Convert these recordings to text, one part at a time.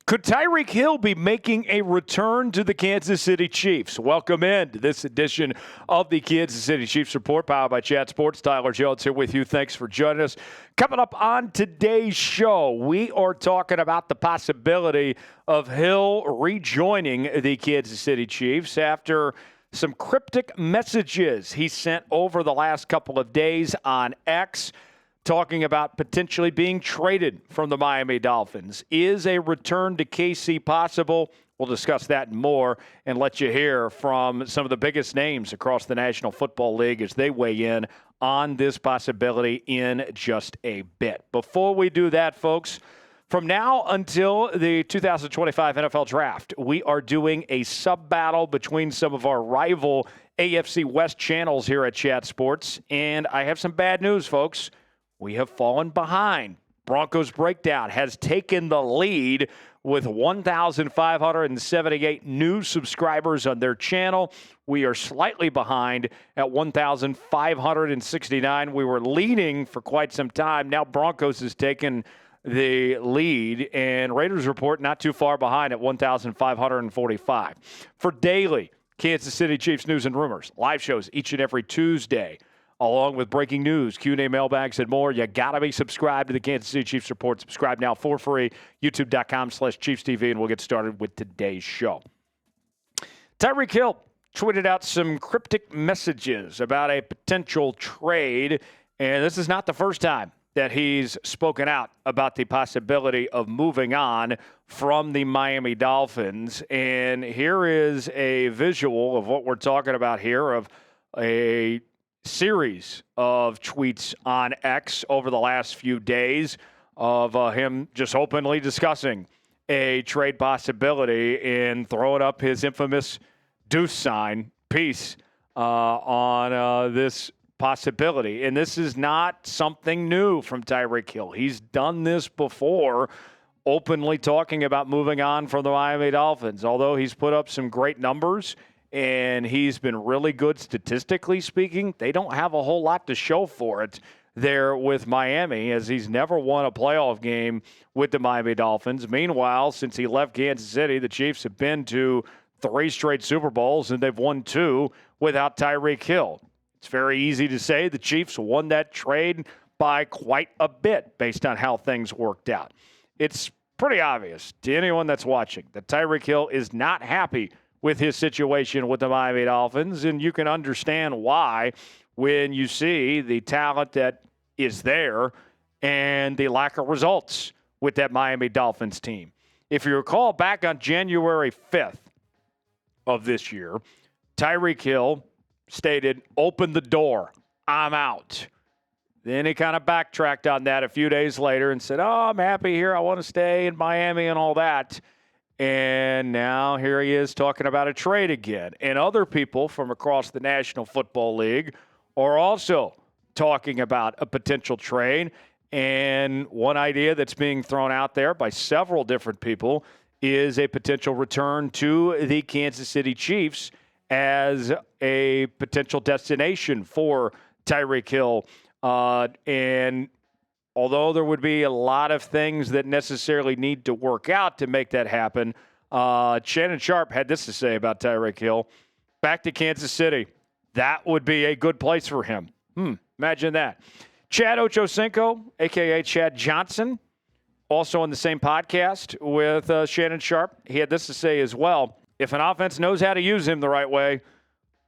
Could Tyreek Hill be making a return to the Kansas City Chiefs? Welcome in to this edition of the Kansas City Chiefs Report, powered by Chat Sports. Tyler Jones here with you. Thanks for joining us. Coming up on today's show, we are talking about the possibility of Hill rejoining the Kansas City Chiefs after some cryptic messages he sent over the last couple of days on X, talking about potentially being traded from the Miami Dolphins. Is a return to KC possible? We'll discuss that and more and let you hear from some of the biggest names across the National Football League as they weigh in on this possibility in just a bit. Before we do that, folks, from now until the 2025 NFL Draft, we are doing a sub-battle between some of our rival AFC West channels here at Chat Sports. And I have some bad news, folks. We have fallen behind. Broncos Breakdown has taken the lead with 1,578 new subscribers on their channel. We are slightly behind at 1,569. We were leading for quite some time. Now Broncos has taken the lead, and Raiders Report not too far behind at 1,545. For daily Kansas City Chiefs news and rumors, live shows each and every Tuesday, along with breaking news, Q&A mailbags, and more. You got to be subscribed to the Kansas City Chiefs Report. Subscribe now for free, youtube.com/ChiefsTV, and we'll get started with today's show. Tyreek Hill tweeted out some cryptic messages about a potential trade, and this is not the first time that he's spoken out about the possibility of moving on from the Miami Dolphins. And here is a visual of what we're talking about here, of a series of tweets on X over the last few days of him just openly discussing a trade possibility and throwing up his infamous deuce sign piece on this possibility. And this is not something new from Tyreek Hill. He's done this before, openly talking about moving on from the Miami Dolphins. Although he's put up some great numbers and he's been really good statistically speaking, they don't have a whole lot to show for it there with Miami, as he's never won a playoff game with the Miami Dolphins. Meanwhile, since he left Kansas City, the Chiefs have been to 3 straight Super Bowls, and they've won 2 without Tyreek Hill. It's very easy to say the Chiefs won that trade by quite a bit based on how things worked out. It's pretty obvious to anyone that's watching that Tyreek Hill is not happy with his situation with the Miami Dolphins, and you can understand why when you see the talent that is there and the lack of results with that Miami Dolphins team. If you recall, back on January 5th of this year, Tyreek Hill stated, "Open the door, I'm out." Then he kind of backtracked on that a few days later and said, "Oh, I'm happy here. I want to stay in Miami," and all that. And now here he is talking about a trade again. And other people from across the National Football League are also talking about a potential trade. And one idea that's being thrown out there by several different people is a potential return to the Kansas City Chiefs as a potential destination for Tyreek Hill. And although there would be a lot of things that necessarily need to work out to make that happen, Shannon Sharpe had this to say about Tyreek Hill. Back to Kansas City. That would be a good place for him. Imagine that. Chad Ochocinco, a.k.a. Chad Johnson, also on the same podcast with Shannon Sharpe. He had this to say as well. If an offense knows how to use him the right way,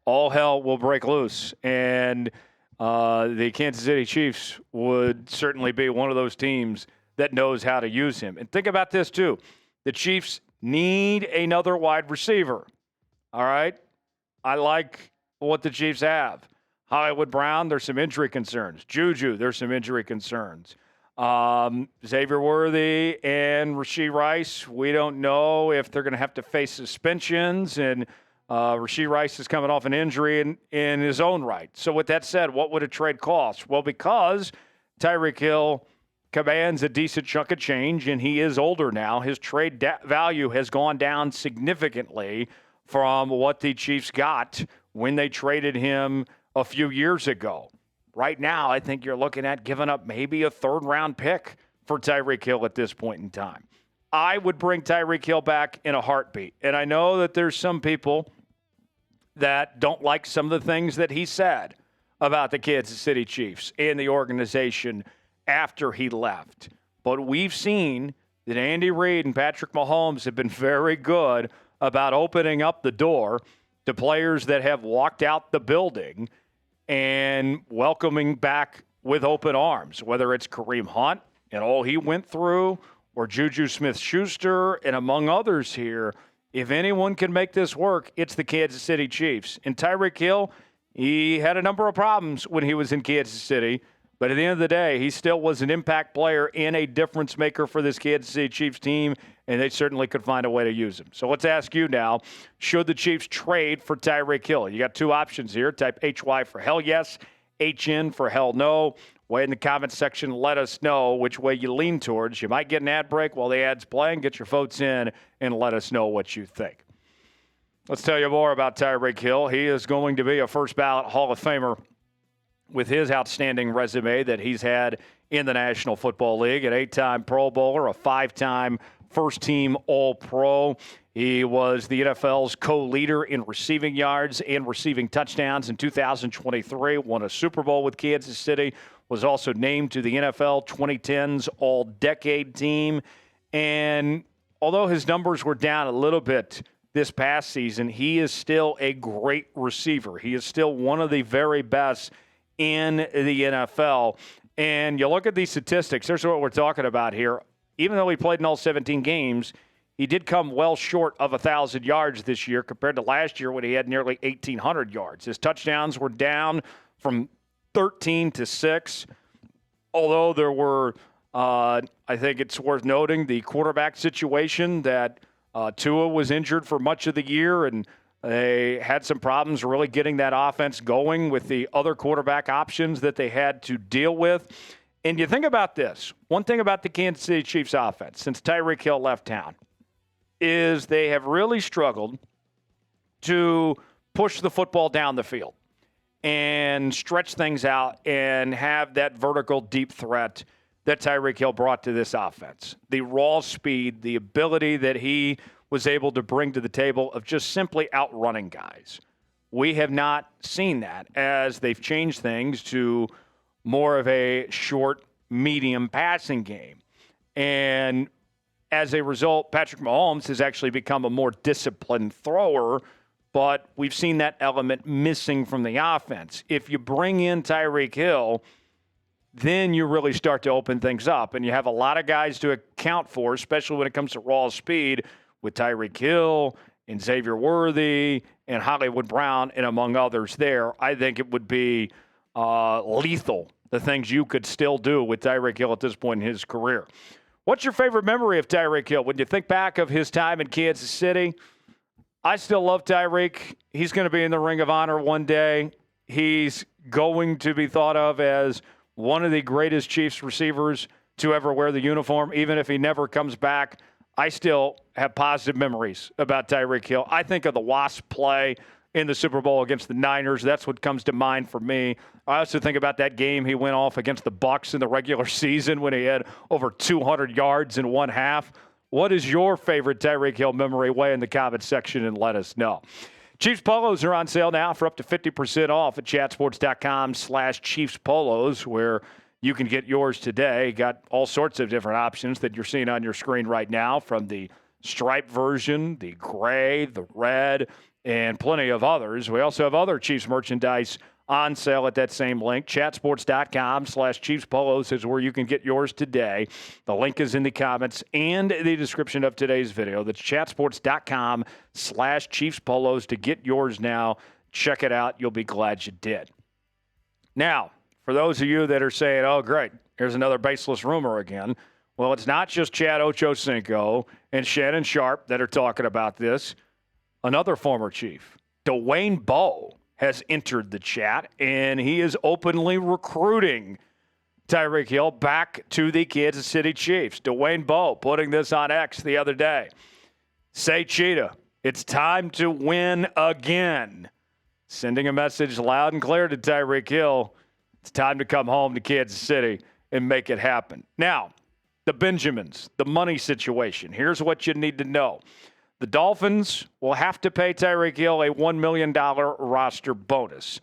all hell will break loose. And the Kansas City Chiefs would certainly be one of those teams that knows how to use him. And think about this, too. The Chiefs need another wide receiver. All right? I like what the Chiefs have. Hollywood Brown, there's some injury concerns. Juju, there's some injury concerns. Xavier Worthy and Rashee Rice, we don't know if they're going to have to face suspensions, and Rashee Rice is coming off an injury in his own right. So with that said, what would a trade cost? Well, because Tyreek Hill commands a decent chunk of change, and he is older now, his trade value has gone down significantly from what the Chiefs got when they traded him a few years ago. Right now, I think you're looking at giving up maybe a third-round pick for Tyreek Hill at this point in time. I would bring Tyreek Hill back in a heartbeat. And I know that there's some people that don't like some of the things that he said about the Kansas City Chiefs and the organization after he left. But we've seen that Andy Reid and Patrick Mahomes have been very good about opening up the door to players that have walked out the building and welcoming back with open arms, whether it's Kareem Hunt and all he went through, or Juju Smith-Schuster, and among others here. If anyone can make this work, it's the Kansas City Chiefs. And Tyreek Hill, he had a number of problems when he was in Kansas City, but at the end of the day, he still was an impact player and a difference maker for this Kansas City Chiefs team, and they certainly could find a way to use him. So let's ask you now, should the Chiefs trade for Tyreek Hill? You got two options here. Type HY for hell yes, HN for hell no. Way in the comments section, let us know which way you lean towards. You might get an ad break while the ad's playing. Get your votes in and let us know what you think. Let's tell you more about Tyreek Hill. He is going to be a first-ballot Hall of Famer with his outstanding resume that he's had in the National Football League. An 8-time Pro Bowler, a 5-time first-team All-Pro. He was the NFL's co-leader in receiving yards and receiving touchdowns in 2023. Won a Super Bowl with Kansas City. Was also named to the NFL 2010's All-Decade Team. And although his numbers were down a little bit this past season, he is still a great receiver. He is still one of the very best in the NFL. And you look at these statistics, here's what we're talking about here. Even though he played in all 17 games, he did come well short of 1,000 yards this year compared to last year when he had nearly 1,800 yards. His touchdowns were down from 13 to 6, although there were, I think it's worth noting, the quarterback situation that Tua was injured for much of the year, and they had some problems really getting that offense going with the other quarterback options that they had to deal with. And you think about this. One thing about the Kansas City Chiefs offense since Tyreek Hill left town is they have really struggled to push the football down the field and stretch things out and have that vertical deep threat that Tyreek Hill brought to this offense. The raw speed, the ability that he was able to bring to the table of just simply outrunning guys. We have not seen that as they've changed things to more of a short, medium passing game. And as a result, Patrick Mahomes has actually become a more disciplined thrower, but we've seen that element missing from the offense. If you bring in Tyreek Hill, then you really start to open things up, and you have a lot of guys to account for, especially when it comes to raw speed, with Tyreek Hill and Xavier Worthy and Hollywood Brown and among others there. I think it would be lethal, the things you could still do with Tyreek Hill at this point in his career. What's your favorite memory of Tyreek Hill? When you think back of his time in Kansas City, I still love Tyreek. He's going to be in the Ring of Honor one day. He's going to be thought of as one of the greatest Chiefs receivers to ever wear the uniform, even if he never comes back. I still have positive memories about Tyreek Hill. I think of the Wasp play in the Super Bowl against the Niners. That's what comes to mind for me. I also think about that game he went off against the Bucs in the regular season when he had over 200 yards in one half. What is your favorite Tyreek Hill memory? Weigh in the comments section and let us know. Chiefs Polos are on sale now for up to 50% off at chatsports.com/Chiefs Polos, where you can get yours today. Got all sorts of different options that you're seeing on your screen right now, from the striped version, the gray, the red, and plenty of others. We also have other Chiefs merchandise on sale at that same link. Chatsports.com/Chiefs Polos is where you can get yours today. The link is in the comments and the description of today's video. That's chatsports.com/Chiefs Polos to get yours now. Check it out. You'll be glad you did. Now, for those of you that are saying, oh, great, here's another baseless rumor again. Well, it's not just Chad Ochocinco and Shannon Sharpe that are talking about this. Another former Chief, Dwayne Bowe, has entered the chat, and he is openly recruiting Tyreek Hill back to the Kansas City Chiefs. Dwayne Bowe putting this on X the other day. Say, Cheetah, it's time to win again. Sending a message loud and clear to Tyreek Hill. It's time to come home to Kansas City and make it happen. Now, the Benjamins, the money situation. Here's what you need to know. The Dolphins will have to pay Tyreek Hill a $1 million roster bonus.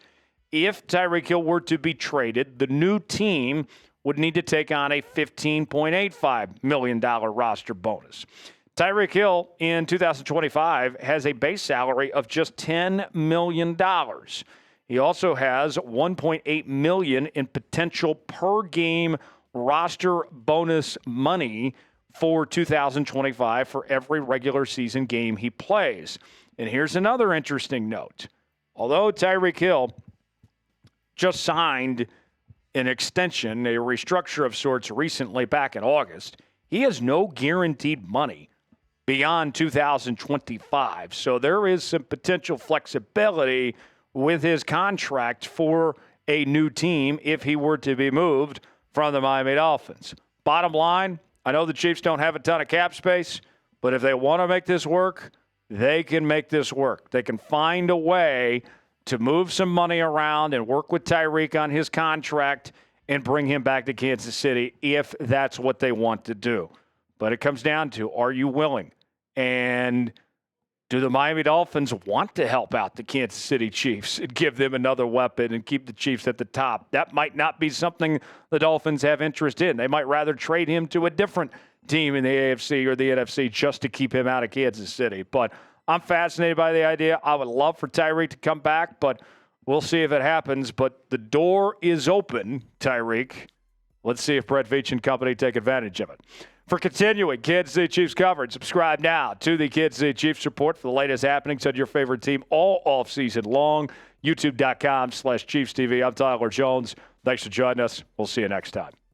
If Tyreek Hill were to be traded, the new team would need to take on a $15.85 million roster bonus. Tyreek Hill in 2025 has a base salary of just $10 million. He also has $1.8 million in potential per game roster bonus money for 2025 for every regular season game he plays. And here's another interesting note. Although Tyreek Hill just signed an extension, a restructure of sorts recently back in August, he has no guaranteed money beyond 2025. So there is some potential flexibility with his contract for a new team if he were to be moved from the Miami Dolphins. Bottom line, I know the Chiefs don't have a ton of cap space, but if they want to make this work, they can make this work. They can find a way to move some money around and work with Tyreek on his contract and bring him back to Kansas City if that's what they want to do. But it comes down to, are you willing? And do the Miami Dolphins want to help out the Kansas City Chiefs and give them another weapon and keep the Chiefs at the top? That might not be something the Dolphins have interest in. They might rather trade him to a different team in the AFC or the NFC just to keep him out of Kansas City. But I'm fascinated by the idea. I would love for Tyreek to come back, but we'll see if it happens. But the door is open, Tyreek. Let's see if Brett Veach and company take advantage of it. For continuing Kansas City Chiefs coverage, subscribe now to the Kansas City Chiefs Report for the latest happenings on your favorite team all offseason long. YouTube.com/ChiefsTV. I'm Tyler Jones. Thanks for joining us. We'll see you next time.